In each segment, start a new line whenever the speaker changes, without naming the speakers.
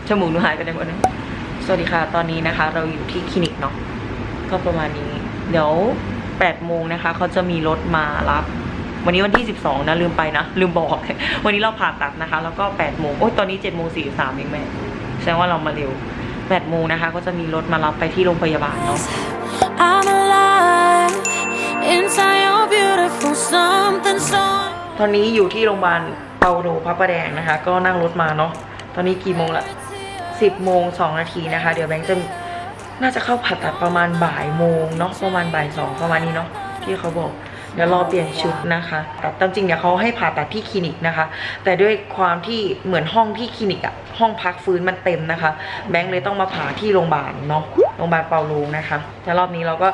จมูกหนูหายไปไหนหมดเลยสวัสดีค่ะตอนนี้นะคะเราอยู่ที่คลินิกเนาะก็ประมาณนี้เดี๋ยว8 โมงนะคะเขาจะมีรถมารับวันนี้วันที่12นะลืมไปนะลืมบอกวันนี้เราผ่าตัดนะคะแล้วก็8 โมงโอ้ยตอนนี้7 โมง 43เองแม่แสดงว่าเรามาเร็ว8 โมงนะคะก็จะมีรถมารับไปที่โรงพยาบาลเนาะตอนนี้อยู่ที่โรงพยาบาลเปาโลพระประแดงนะคะก็นั่งรถมาเนาะตอนนี้กี่โมงละ10 โมง 2 นาทีนะคะเดี๋ยวแบงค์จะน่าจะเข้าผ่าตัดประมาณบ่ายโมงเนาะประมาณบ่าย 2ประมาณนี้เนาะที่เขาบอกเดี๋ยวรอเปลี่ยนชุดนะคะแต่ตามจริงเนี่ยเขาให้ผ่าตัดที่คลินิกนะคะแต่ด้วยความที่เหมือนห้องที่คลินิกอะห้องพักฟื้นมันเต็มนะคะแบงค์เลยต้องมาผ่าที่โรงพยาบาลเนาะโรงพยาบาลเปาโลนะคะแต่รอบนี้เราก็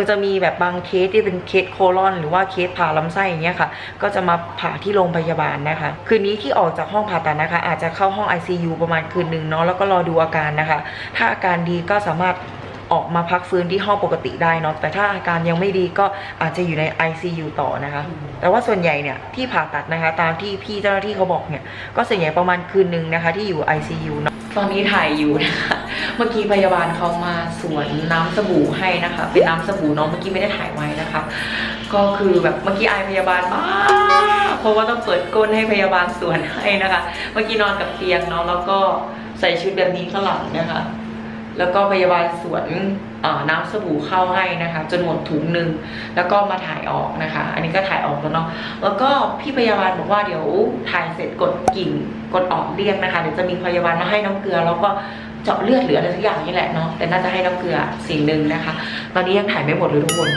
จะมีแบบบางเคสที่เป็นเคสโคลอนหรือว่าเคสผ่าลำไส้อย่างเงี้ยค่ะก็จะมาผ่าที่โรงพยาบาลนะคะคืนนี้ที่ออกจากห้องผ่าตัดนะคะอาจจะเข้าห้อง ICU ประมาณคืนนึงเนาะแล้วก็รอดูอาการนะคะถ้าอาการดีก็สามารถออกมาพักฟื้นที่ห้องปกติได้เนาะแต่ถ้าอาการยังไม่ดีก็อาจจะอยู่ใน ICU ต่อนะคะแต่ว่าส่วนใหญ่เนี่ยที่ผ่าตัดนะคะตามที่พี่เจ้าหน้าที่เขาบอกเนี่ยก็ส่วนใหญ่ประมาณคืนนึงนะคะที่อยู่ ICU เนาะตอนนี้ถ่ายอยู่นะคะเมื่อกี้พยาบาลเขามาสวนน้ำสบู่ให้นะคะเป็นน้ำสบู่เนาะเมื่อกี้ไม่ได้ถ่ายไว้นะคะก็คือแบบเมื่อกี้อายพยาบาลมากเพราะว่าต้องเปิดก้นให้พยาบาลสวนให้นะคะเมื่อกี้นอนกับเตียงเนาะแล้วก็ใส่ชุดแบบนี้ข้างหลังนะคะแล้วก็พยาบาลสวนน้ำสบู่เข้าให้นะคะจนหมดถุงนึงแล้วก็มาถ่ายออกนะคะอันนี้ก็ถ่ายออกแล้วเนาะแล้วก็พี่พยาบาลบอกว่าเดี๋ยวถ่ายเสร็จกดกิ่งกดออกเรียกนะคะเดี๋ยวจะมีพยาบาลมาให้น้ำเกลือแล้วก็เจาะเลือดหรืออะไรสักอย่างนี่แหละเนาะแต่น่าจะให้น้ำเกลือสิ่งหนึ่งนะคะตอนนี้ยังถ่ายไม่หมดเลยทุกคน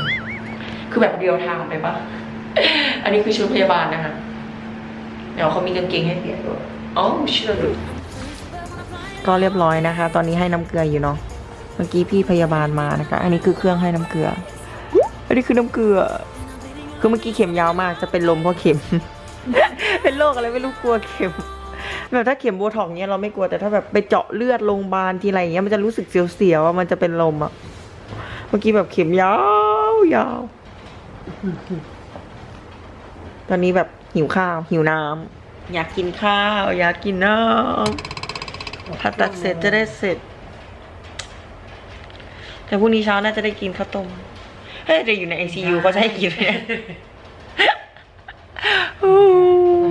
คือแบบเรียวไทม์เลยปะอันนี้คือชุดพยาบาลนะคะเดี๋ยวเขามีกางเกงให้เปลี่ยนด้วยอ๋อเชื่อเลยก็เรียบร้อยนะคะตอนนี้ให้น้ำเกลืออยู่เนาะเมื่อกี้พี่พยาบาลมานะคะอันนี้คือเครื่องให้น้ำเกลืออันนี้คือน้ำเกลือคือเมื่อกี้เข็มยาวมากจะเป็นลมเพราะเข็ม เป็นโรคอะไรไม่รู้กลัวเข็มแบบถ้าเข็มโบท็อกเนี้ยเราไม่กลัวแต่ถ้าแบบไปเจาะเลือดโรงพยาบาลทีไรเงี้ยมันจะรู้สึกเสียวๆว่ามันจะเป็นลมอ่ะเมื่อกี้แบบเข็มยาวตอนนี้แบบหิวข้าวหิวน้ำอยากกินข้าวอยากกินน้ำผ่าตัดเสร็จจะได้เสร็จแต่พรุ่งนี้เช้าน่าจะได้กินข้าวต้มเฮ้ยเดี๋ยวอยู่ใน ICU ก็จะให้กินเนี่ย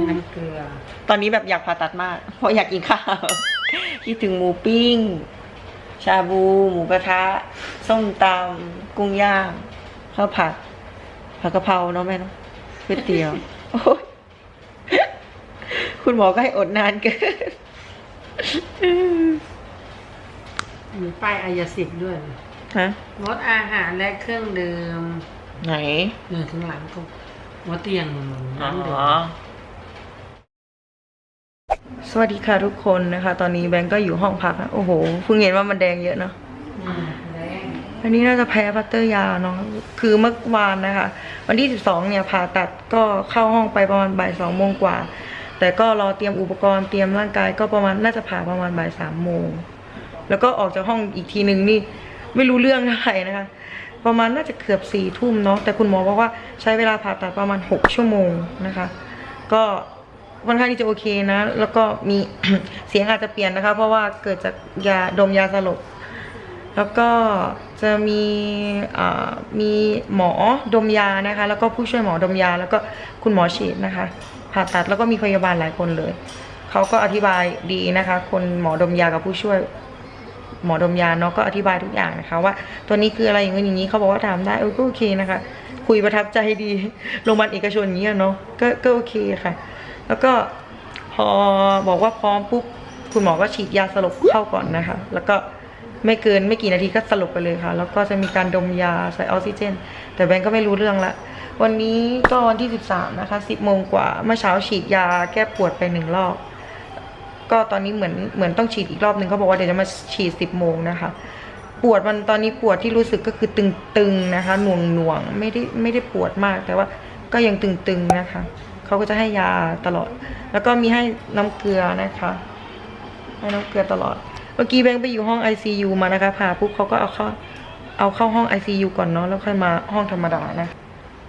น้ำเกลือ
ตอนนี้แบบอยากผ่าตัดมากเพราะอยากกินข้าว คิดถึงหมูปิ้งชาบูหมูกระทะส้มตำกุ้งย่างข้าวผัดผัดกะเพราเนาะแม่เนาะก๋วยเตี๋ยวโอ้ยคุณหมอก็ให้อดนานเกิน
มีป้ายอายสิทธิ์ด้วย
ฮะ
งดอาหารและเครื่องดื่ม
ไหน
ข้างหลังก็หัวเตียงน้ำดื่ม
สวัสดีค่ะทุกคนนะคะตอนนี้แบงก์ก็อยู่ห้องพักนะโอ้โหเพิ่งเห็นว่ามันแดงเยอะเนาะอันนี้น่าจะแพ้พัตเตอร์ยาเนาะคือเมื่อวานนะคะวันที่12เนี่ยผ่าตัดก็เข้าห้องไปประมาณบ่าย 2 โมงกว่าแต่ก็รอเตรียมอุปกรณ์เตรียมร่างกายก็ประมาณน่าจะผ่าประมาณบ่าย 3 โมงแล้วก็ออกจากห้องอีกทีนึงนี่ไม่รู้เรื่องอะไรนะคะประมาณน่าจะเกือบ4 ทุ่มเนาะแต่คุณหมอบอกว่าใช้เวลาผ่าตัดประมาณ6 ชั่วโมงนะคะก็ค่อนข้างที่จะโอเคนะแล้วก็มี เสียงอาจจะเปลี่ยนนะคะเพราะว่าเกิดจากยาดมยาสลบแล้วก็จะมีหมอดมยานะคะแล้วก็ผู้ช่วยหมอดมยาแล้วก็คุณหมอฉีดนะคะผ่าตัดแล้วก็มีพยาบาลหลายคนเลยเขาก็อธิบายดีนะคะคนหมอดมยากับผู้ช่วยหมอดมยาเนาะก็อธิบายทุกอย่างนะคะว่าตัวนี้คืออะไรอย่างนี้เขาบอกว่าทำได้ก็โอเคนะคะคุยประทับใจดีโรงพยาบาลเอกชนอย่างเงี้ยเนาะก็โอเคค่ะแล้วก็พอบอกว่าพร้อมปุ๊บคุณหมอก็ฉีดยาสลบเข้าก่อนนะคะแล้วก็ไม่กี่นาทีก็สลบไปเลยค่ะแล้วก็จะมีการดมยาใส่ออกซิเจนแต่แบงก์ก็ไม่รู้เรื่องละวันนี้ก็วันที่13นะคะ10 โมงกว่าเมื่อเช้าฉีดยาแก้ปวดไป1 รอบก็ตอนนี้เหมือนต้องฉีดอีกรอบนึงเขาบอกว่าเดี๋ยวจะมาฉีด10 โมงนะคะปวดมันตอนนี้ปวดที่รู้สึกก็คือตึงๆนะคะหน่วงไม่ได้ปวดมากแต่ว่าก็ยังตึงๆนะคะเขาก็จะให้ยาตลอดแล้วก็มีให้น้ำเกลือนะคะให้น้ำเกลือตลอดเมื่อกี้แบงค์ไปอยู่ห้อง ICU มานะคะผ่าปุ๊บเขาก็เอาเข้าห้อง ICU ก่อนเนาะแล้วค่อยมาห้องธรรมดานะ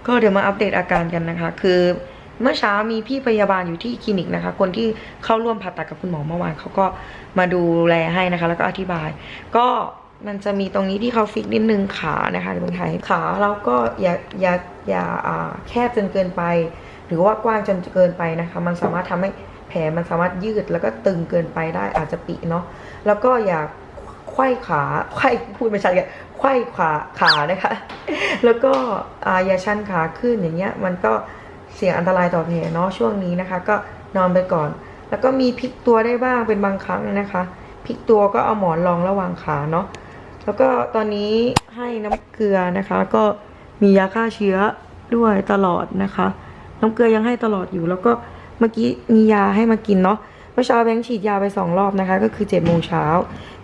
ก็เดี๋ยวมาอัปเดตอาการกันนะคะคือ เมื่อเช้ามีพี่พยาบาลอยู่ที่คลินิกนะคะ คนที่เข้าร่วมผ่าตัดกับคุณหมอเมื่อวานเขาก็มาดูแลให้นะคะ แล้วก็อธิบาย ก็มันจะมีตรงนี้ที่เขาฟิกนิดนึงขานะคะในเมืองไทยขาเราก็อย่าแคบจนเกินไป หรือว่ากว้างจนเกินไปนะคะ มันสามารถทำให้แผลมันสามารถยืดแล้วก็ตึงเกินไปได้อาจจะปิเนาะแล้วก็อย่าไขว้ขาไขว้พูดไม่ชัดกันไขว้ขานะคะ แล้วก็อย่าชันขาขึ้นอย่างเงี้ยมันก็เสี่ยงอันตรายต่อแผลเนาะช่วงนี้นะคะ ก็นอนไปก่อน แล้วก็มีพลิกตัวได้บ้างเป็นบางครั้งนะคะพลิกตัวก็เอาหมอนรองระหว่างขาเนาะแล้วก็ตอนนี้ให้น้ำเกลือนะคะ ก็มียาฆ่าเชื้อด้วยตลอดนะคะ น้ำเกลือยังให้ตลอดอยู่ แล้วก็เมื่อกี้มียาให้มากินเนาะเมื่อเช้าแบงค์ฉีดยาไป2 รอบนะคะ ก็คือ7 โมงเช้า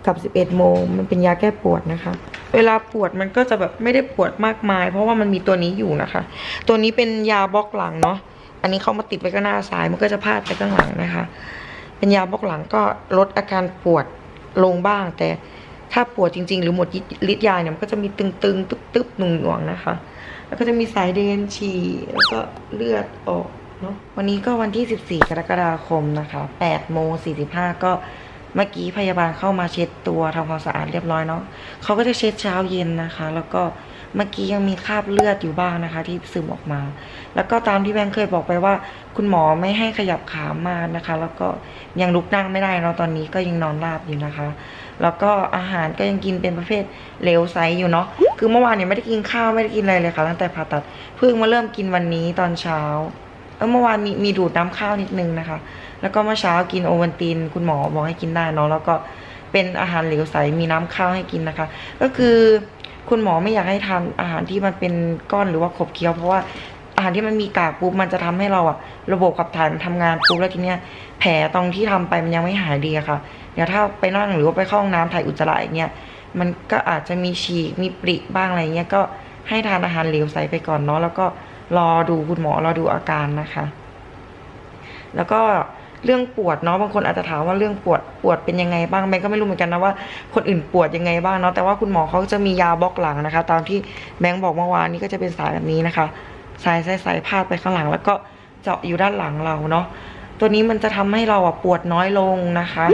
กับ11 โมงมันเป็นยาแก้ปวดนะคะ เวลาปวดมันก็จะแบบไม่ได้ปวดมากมาย เพราะว่ามันมีตัวนี้อยู่นะคะ ตัวนี้เป็นยาบล็อกหลังเนาะอันนี้เขามาติดไว้ข้างหน้าซ้ายมันก็จะพาดไปข้างหลังนะคะ เป็นยาบล็อกหลังก็ลดอาการปวดลงบ้าง แต่ถ้าปวดจริงๆหรือหมดฤทธิ์ยาเนี่ยมันก็จะมีตึงตึ๊บหน่วงๆนะคะ แล้วก็จะมีสายเดนฉี่แล้วก็เลือดออกเนาะวันนี้ก็วันที่14 กรกฎาคมนะคะ8 โมง 45ก็เมื่อกี้พยาบาลเข้ามาเช็ดตัวทำความสะอาดเรียบร้อยเนาะเขาก็จะเช็ดเช้าเย็นนะคะ แล้วก็เมื่อกี้ยังมีคราบเลือดอยู่บ้างนะคะ ที่ซึมออกมา แล้วก็ตามที่แบงค์เคยบอกไปว่าคุณหมอไม่ให้ขยับขามากนะคะ แล้วก็ยังลุกนั่งไม่ได้เนาะตอนนี้ก็ยังนอนราบอยู่นะคะ แล้วก็อาหารก็ยังกินเป็นประเภทเหลวไซอยู่เนาะคือเมื่อวานเนี่ยไม่ได้กินข้าวไม่ได้กินอะไรเลยค่ะตั้งแต่ผ่าตัดเพิ่งมาเริ่มกินวันนี้ตอนเช้าเมื่อวานมีดูดน้ำข้าวนิดนึงนะคะแล้วก็เมื่อเช้ากินโอวัลตินคุณหมอบอกให้กินได้เนาะแล้วก็เป็นอาหารเหลวใสมีน้ำข้าวให้กินนะคะก็คือคุณหมอไม่อยากให้ทานอาหารที่มันเป็นก้อนหรือว่าขบเคี้ยวเพราะว่าอาหารที่มันมีกากปุ๊บมันจะทำให้เราอะระบบขับถ่ายมันทำงานปุ๊บแล้วทีเนี้ยแผลตรงที่ทำไปมันยังไม่หายดีอะค่ะเดี๋ยวถ้าไปนั่งหรือว่าไปเข้าห้องน้ำถ่ายอุจจาระอย่างเงี้ยมันก็อาจจะมีฉีกมีปริบ้างอะไรเงี้ยก็ให้ทานอาหารเหลวใสไปก่อนเนาะแล้วก็รอดูคุณหมอรอดูอาการนะคะ แล้วก็เรื่องปวดเนาะบางคนอาจจะถามว่าเรื่องปวดเป็นยังไงบ้างแบงก์ก็ไม่รู้เหมือนกันนะว่าคนอื่นปวดยังไงบ้างเนาะแต่ว่าคุณหมอเขาจะมียาบล็อกหลังนะคะตามที่แบงก์บอกเมื่อวานนี้ก็จะเป็นสายแบบนี้นะคะสายพาดไปข้างหลังแล้วก็เจาะอยู่ด้านหลังเราเนาะตัวนี้มันจะทำให้เราปวดน้อยลงนะคะ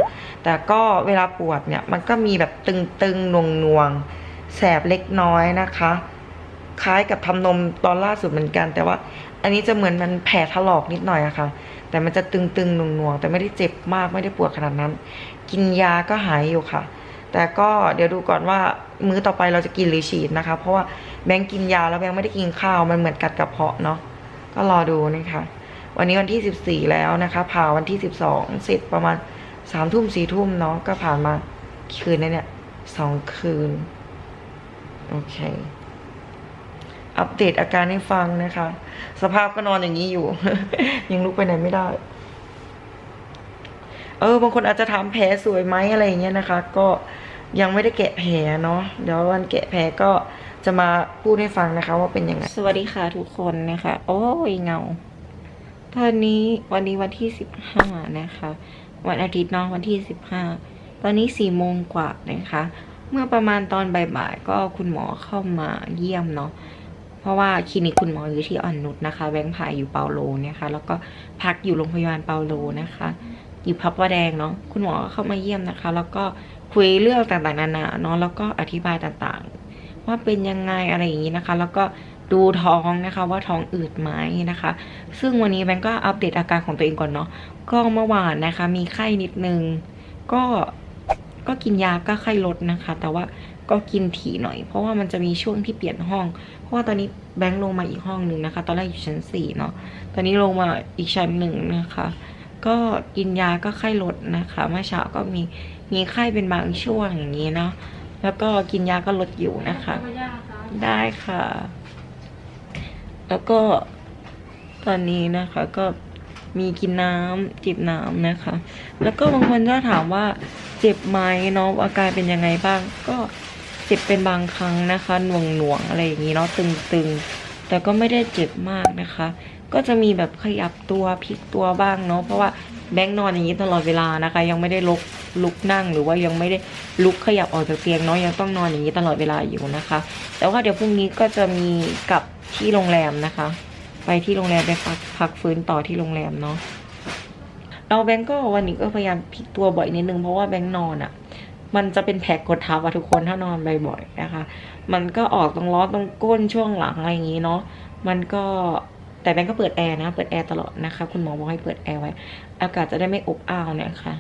แต่ก็เวลาปวดเนี่ยมันก็มีแบบตึงๆหน่วงๆแสบเล็กน้อยนะคะคล้ายกับทำนมตอนล่าสุดเหมือนกันแต่ว่าอันนี้จะเหมือนมันแผลถลอกนิดหน่อยอะค่ะแต่มันจะตึงๆหน่วงๆแต่ไม่ได้เจ็บมากไม่ได้ปวดขนาดนั้นกินยาก็หายอยู่ค่ะแต่ก็เดี๋ยวดูก่อนว่ามื้อต่อไปเราจะกินหรือฉีดนะคะเพราะว่าแบงก์กินยาแล้วแบงก์ไม่ได้กินข้าวมันเหมือนกัดกระเพาะเนาะก็รอดูนะคะวันนี้วันที่14แล้วนะคะผ่าวันที่12เสร็จประมาณ3 ทุ่ม4 ทุ่มเนาะก็ผ่านมาคืนนี้เนี่ย2 คืนโอเคอัปเดตอาการให้ฟังนะคะสภาพก็นอนอย่างนี้อยู่ ยังลุกไปไหนไม่ได้บางคนอาจจะถามแผลสวยไหมอะไรอย่างเงี้ยนะคะก็ยังไม่ได้แกะแผลเนาะเดี๋ยววันแกะแผลก็จะมาพูดให้ฟังนะคะว่าเป็นยังไงสวัสดีค่ะทุกคนนะคะโอ้ยเงาตอนนี้วันที่15นะคะวันอาทิตย์เนาะวันที่15ตอนนี้4 โมงกว่านะคะเมื่อประมาณตอนบ่ายๆก็คุณหมอเข้ามาเยี่ยมเนาะเพราะว่าคลินิกคุณหมออยู่ที่อ่อนนุชนะคะแบงค์ผ่าอยู่เปาโลนะคะแล้วก็พักอยู่โรงพยาบาลเปาโลนะคะอยู่พระประแดงเนาะคุณหมอเข้ามาเยี่ยมนะคะแล้วก็คุยเรื่องต่างๆนานาเนาะแล้วก็อธิบายต่างๆว่าเป็นยังไงอะไรอย่างนี้นะคะแล้วก็ดูท้องนะคะว่าท้องอืดไหมนะคะซึ่งวันนี้แบงค์ก็อัปเดตอาการของตัวเองก่อนเนาะก็เมื่อวานนะคะมีไข้นิดนึงก็กินยาก็ไข้ลดนะคะแต่ว่าก็กินถี่หน่อยเพราะว่ามันจะมีช่วงที่เปลี่ยนห้องเพราะว่าตอนนี้แบงค์ลงมาอีกห้องหนึ่งนะคะตอนแรกอยู่ชั้น4เนาะตอนนี้ลงมาอีกชั้น1นะคะก็กินยาก็ไข้ลดนะคะเมื่อเช้าก็มีไข้เป็นบางช่วงอย่างนี้เนาะแล้วก็กินยาก็ลดอยู่นะคะได้ค่ะแล้วก็ตอนนี้นะคะก็มีกินน้ำจิบน้ำนะคะแล้วก็บางคนก็ถามว่าเจ็บไหมเนาะอาการเป็นยังไงบ้างก็เจ็บเป็นบางครั้งนะคะหน่วงอะไรอย่างนี้เนาะตึงๆแต่ก็ไม่ได้เจ็บมากนะคะก็จะมีแบบขยับตัวพลิกตัวบ้างเนาะเพราะว่าแบงค์นอนอย่างนี้ตลอดเวลานะคะยังไม่ได้ลุกนั่งหรือว่ายังไม่ได้ลุกขยับออกจากเตียงเนาะยังต้องนอนอย่างนี้ตลอดเวลาอยู่นะคะแต่ว่าเดี๋ยวพรุ่งนี้ก็จะมีกลับที่โรงแรมนะคะ ไปที่โรงแรมไปพักฟื้นต่อที่โรงแรมเนาะเราแบงก์ก็วันนี้ก็พยายามพลิกตัวบ่อยนิดนึงเพราะว่าแบงก์นอนอะมันจะเป็นแผลกดทับอะทุกคนถ้านอนบ่อยๆนะคะมันก็ออกตรงล้อตรงก้นช่วงหลังอะไรอย่างงี้เนาะมันก็แต่แบงก์ก็เปิดแอร์นะเปิดแอร์ตลอดนะคะคุณหมอบอกให้เปิดแอร์ไว้อากาศจะได้ไม่อบอ้าวเนี่ยค่ะ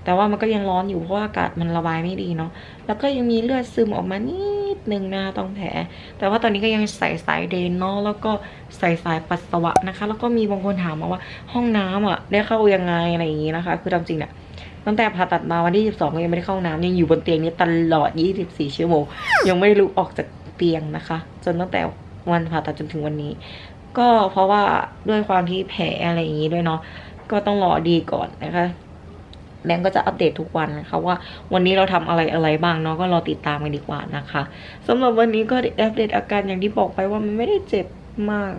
แต่ว่ามันก็ยังร้อนอยู่เพราะว่าอากาศมันระบายไม่ดีเนาะแล้วก็ยังมีเลือดซึมออกมานิดนึงนะตรงแผลแต่ว่าตอนนี้ก็ยังใส่สายเดนเนาะแล้วก็ใส่สายปัสสาวะนะคะแล้วก็มีบางคนถามมาว่าห้องน้ำอ่ะได้เข้ายังไงอะไรอย่างงี้นะคะคือตามจริงเนี่ยตั้งแต่ผ่าตัดมาวันที่12ก็ยังไม่ได้เข้าน้ำยังอยู่บนเตียงนี้ตลอด24ชั่วโมงยังไม่ได้ลุกออกจากเตียงนะคะจนตั้งแต่วันผ่าตัดจนถึงวันนี้ก็เพราะว่าด้วยความที่แผลอะไรอย่างงี้ด้วยเนาะก็ต้องรอดีก่อนนะคะแบงก์ก็จะอัปเดตทุกวันนะคะว่าวันนี้เราทำอะไรบ้างเนาะก็รอติดตามกันดีกว่านะคะสำหรับวันนี้ก็อัปเดตอาการอย่างที่บอกไปว่ามันไม่ได้เจ็บมาก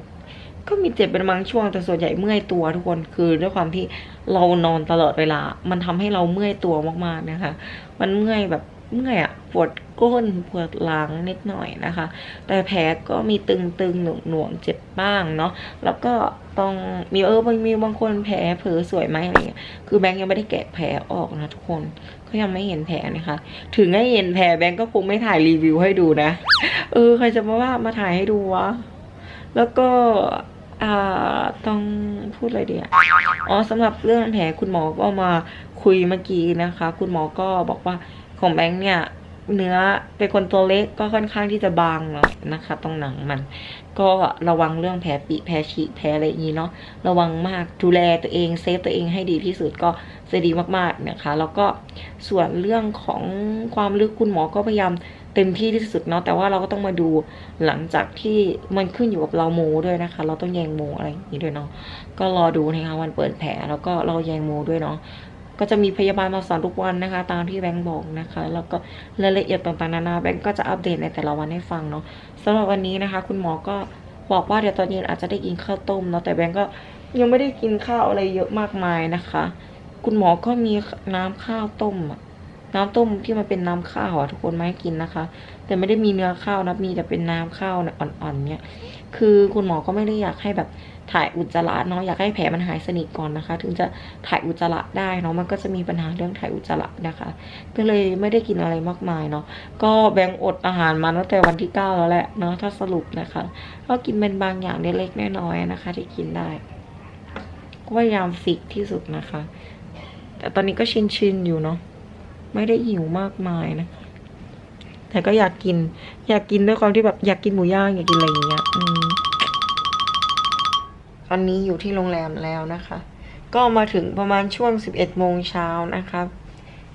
ก็มีเจ็บเป็นบางช่วงแต่ส่วนใหญ่เมื่อยตัวทุกคนคือด้วยความที่เรานอนตลอดเวลามันทำให้เราเมื่อยตัวมากๆนะคะมันเมื่อยแบบเมื่อยอะปวดก้นปวดหลังนิดหน่อยนะคะแต่แผลก็มีตึงๆหน่วงๆเจ็บบ้างเนาะแล้วก็ต้องมีบางคนแผลเผลอสวยไหมอะไรเงี้ยคือแบงค์ยังไม่ได้แกะแผลออกนะทุกคนก็ยังไม่เห็นแผลนะคะถึงให้เห็นแผลแบงค์ก็คงไม่ถ่ายรีวิวให้ดูนะใครจะมาถ่ายให้ดูวะแล้วก็ต้องพูดอะไรดีสำหรับเรื่องแผลคุณหมอก็มาคุยเมื่อกี้นะคะคุณหมอก็บอกว่าของแบงค์เนี่ยเนื้อเป็นคนตัวเล็กก็ค่อนข้างที่จะบางหน่อยนะคะตรงหนังมันก็ระวังเรื่องแผลปีแผลฉีกแผลอะไรอย่างนี้เนาะระวังมากดูแลตัวเองเซฟตัวเองให้ดีที่สุดก็จะดีมากๆนะคะแล้วก็ส่วนเรื่องของความลึกคุณหมอก็พยายามเต็มที่ที่สุดเนาะแต่ว่าเราก็ต้องมาดูหลังจากที่มันขึ้นอยู่กับเราโมด้วยนะคะเราต้องแยงโมอะไรอย่างนี้ด้วยเนาะก็รอดูนะคะวันเปิดแผลแล้วก็เราแยงโมด้วยเนาะก็จะมีพยาบาลมาสอนทุกวันนะคะตามที่แบงค์บอกนะคะแล้วก็รายละเอียดต่างๆนานาแบงค์ก็จะอัปเดตในแต่ละวันให้ฟังเนาะสำหรับวันนี้นะคะคุณหมอก็บอกว่าเดี๋ยวตอนเย็นอาจจะได้กินข้าวต้มเนาะแต่แบงค์ก็ยังไม่ได้กินข้าวอะไรเยอะมากมายนะคะคุณหมอก็มีน้ำข้าวต้มน้ำต้มที่มันเป็นน้ำข้าวทุกคนมาให้กินนะคะแต่ไม่ได้มีเนื้อข้าวนะมีแต่เป็นน้ำข้าวอ่อนๆเนี่ยคือคุณหมอก็ไม่ได้อยากให้แบบถ่ายอุจจาระเนาะอยากให้แผลมันหายสนิทก่อนนะคะถึงจะถ่ายอุจจาระได้เนาะมันก็จะมีปัญหาเรื่องถ่ายอุจจาระนะคะก็เลยไม่ได้กินอะไรมากมายเนาะก็แบ่งอดอาหารมาตั้งแต่วันที่9แล้วแหละเนาะถ้าสรุปนะคะก็กินเป็นบางอย่างเล็กๆน้อยๆนะคะที่กินได้ก็พยายามฟิกที่สุดนะคะแต่ตอนนี้ก็ชินอยู่เนาะไม่ได้หิวมากมายนะคะแต่ก็อยากกินด้วยความที่แบบอยากกินหมูย่างอยากกินอะไรอย่างเงี้ยตอนนี้อยู่ที่โรงแรมแล้วนะคะก็มาถึงประมาณช่วง11 โมงเช้านะคะ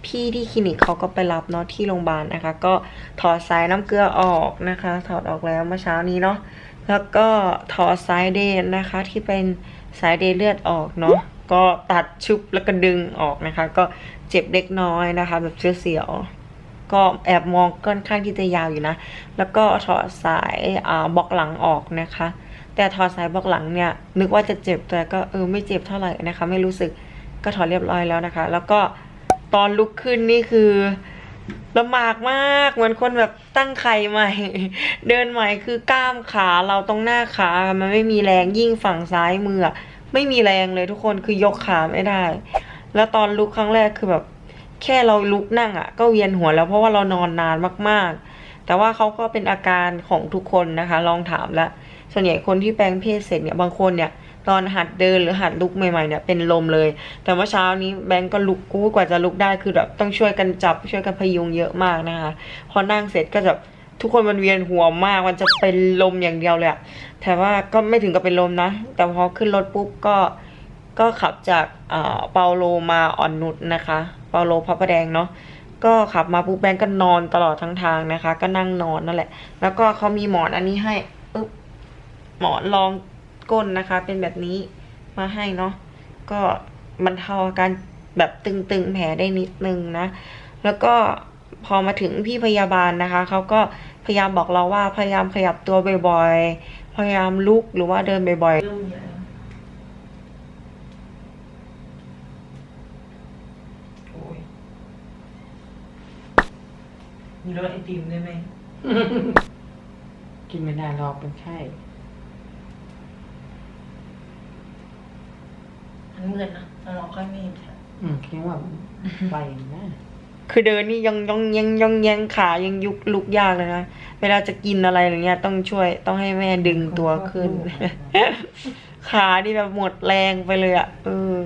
พี่ที่คลินิกเขาก็ไปรับเนาะที่โรงพยาบาลนะคะก็ถอดสายน้ำเกลือออกนะคะถอดออกแล้วเมื่อเช้านี้เนาะแล้วก็ถอดสายเดนนะคะที่เป็นสายเดนเลือดออกเนาะก็ตัดชุบแล้วก็ดึงออกนะคะก็เจ็บเล็กน้อยนะคะแบบเสียวๆก็แอบมองค่อนข้างที่จะยาวอยู่นะแล้วก็ถอดสายบล็อกหลังออกนะคะแต่ถอดสายบล็อกหลังเนี่ยนึกว่าจะเจ็บแต่ก็ไม่เจ็บเท่าไหร่นะคะไม่รู้สึกก็ถอดเรียบร้อยแล้วนะคะแล้วก็ตอนลุกขึ้นนี่คือลำบากมากเหมือนคนแบบตั้งไข่ใหม่ เดินใหม่คือกล้ามขาเราตรงหน้าขามันไม่มีแรงยิ่งฝั่งซ้ายมือไม่มีแรงเลยทุกคนคือยกขาไม่ได้แล้วตอนลุกครั้งแรกคือแบบแค่เราลุกนั่งก็เวียนหัวแล้วเพราะว่าเรานอนนานมากๆแต่ว่าเขาก็เป็นอาการของทุกคนนะคะลองถามแล้วส่วนใหญ่คนที่แปลงเพศเสร็จเนี่ยบางคนเนี่ยตอนหัดเดินหรือหัดลุกใหม่ๆเนี่ยเป็นลมเลยแต่เมื่อเช้านี้แบงก์ก็ลุกกว่าจะลุกได้คือแบบต้องช่วยกันจับช่วยกันพยุงเยอะมากนะคะพอนั่งเสร็จก็จะทุกคนมันเวียนหัวมากมันจะเป็นลมอย่างเดียวเลยแต่ว่าก็ไม่ถึงกับเป็นลมนะแต่พอขึ้นรถปุ๊บก็ขับจากเปาโลมาอ่อนนุชนะคะเปาโลพระประแดงเนาะก็ขับมาปุ๊บแบงก์ก็นอนตลอดทั้งทางนะคะก็นั่งนอนนั่นแหละแล้วก็เขามีหมอนอันนี้ให้หมอนรองก้นนะคะเป็นแบบนี้มาให้เนาะก็บรรเทาอาการแบบตึงๆแผลได้นิดนึงนะแล้วก็พอมาถึงพี่พยาบาลนะคะเขาก็พยายามบอกเราว่าพยายามขยับตัวบ่อยๆพยายามลุกหรือว่าเดินบ่อยๆมีรสไอติมได้ไหม
กินไม่ได้หรอกเป็นไข้
มันมืดนะเราค่อยไม่เห็น
คิดว่าไปนะ
คือเดินนี่ยังขายังยุกลุกยากเลยนะเวลาจะกินอะไรอย่างเงี้ยต้องช่วยต้องให้แม่ดึงตัวขึ้น ขานี่แบบหมดแรงไปเลยอ่ะ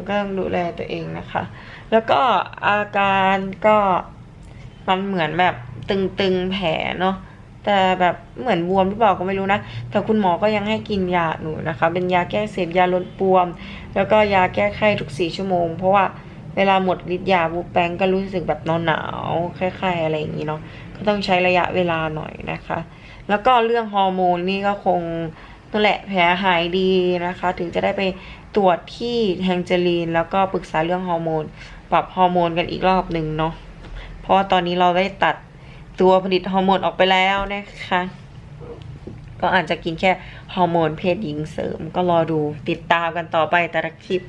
ก็ต้องดูแลตัวเองนะคะ แล้วก็อาการก็มันเหมือนแบบตึงแผลเนาะแต่แบบเหมือนบวมหรือเปล่าก็ไม่รู้นะแต่คุณหมอก็ยังให้กินยาหนูนะคะ เป็นยาแก้เสพยาลดบวม แล้วก็ยาแก้ไข้ทุก4 ชั่วโมงเพราะว่าเวลาหมดฤทธิ์ยาบูแป้งก็รู้สึกแบบหนาวๆคล้ายๆอะไรอย่างนี้เนาะก็ต้องใช้ระยะเวลาหน่อยนะคะ แล้วก็เรื่องฮอร์โมนนี่ก็คงนั่นแหละแผลหายดีนะคะ ถึงจะได้ไปตรวจที่แฮงเจอรีนแล้วก็ปรึกษาเรื่องฮอร์โมนปรับฮอร์โมนกันอีกรอบหนึ่งเนาะเพราะว่าตอนนี้เราได้ตัดตัวผลิตฮอร์โมนออกไปแล้วนะคะ ก็อาจจะกินแค่ฮอร์โมนเพศหญิงเสริมก็รอดูติดตามกันต่อไปแต่ละคลิป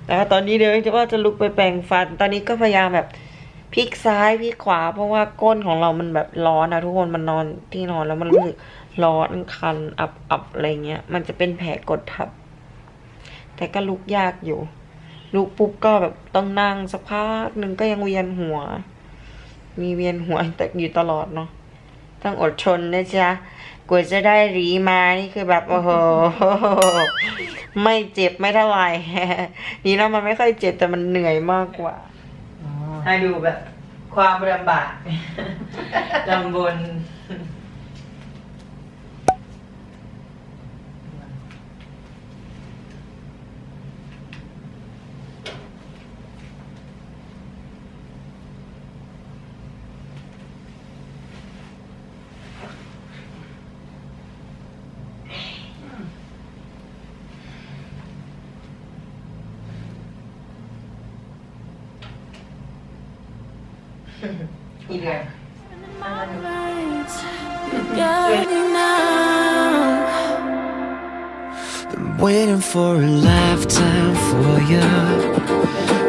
แล้วตอนนี้เดี๋ยวจะว่าจะลุกไปแปรงฟันตอนนี้ก็พยายามแบบพลิกซ้ายพลิกขวาเพราะว่าก้นของเรามันแบบร้อนนะทุกคนมันนอนที่นอนแล้วมันรู้สึกร้อนคันอับอะไรเงี้ยมันจะเป็นแผลกดทับแต่ก็ลุกยากอยู่ลุกปุ๊บก็แบบต้องนั่งสักพักหนึ่งก็ยังเวียนหัวมีเวียนหัวแต่อยู่ตลอดเนาะต้องอดทนนะจ๊ะกว่าจะได้หรีมานี่คือแบบโอ้โห ไม่เจ็บไม่เท่าไหร่ นี่นะมันไม่ค่อยเจ็บแต่มันเหนื่อยมากกว่าให้ดูแบบ ความลำบาก ลำบน อีกเลย
Been waiting for a lifetime for you.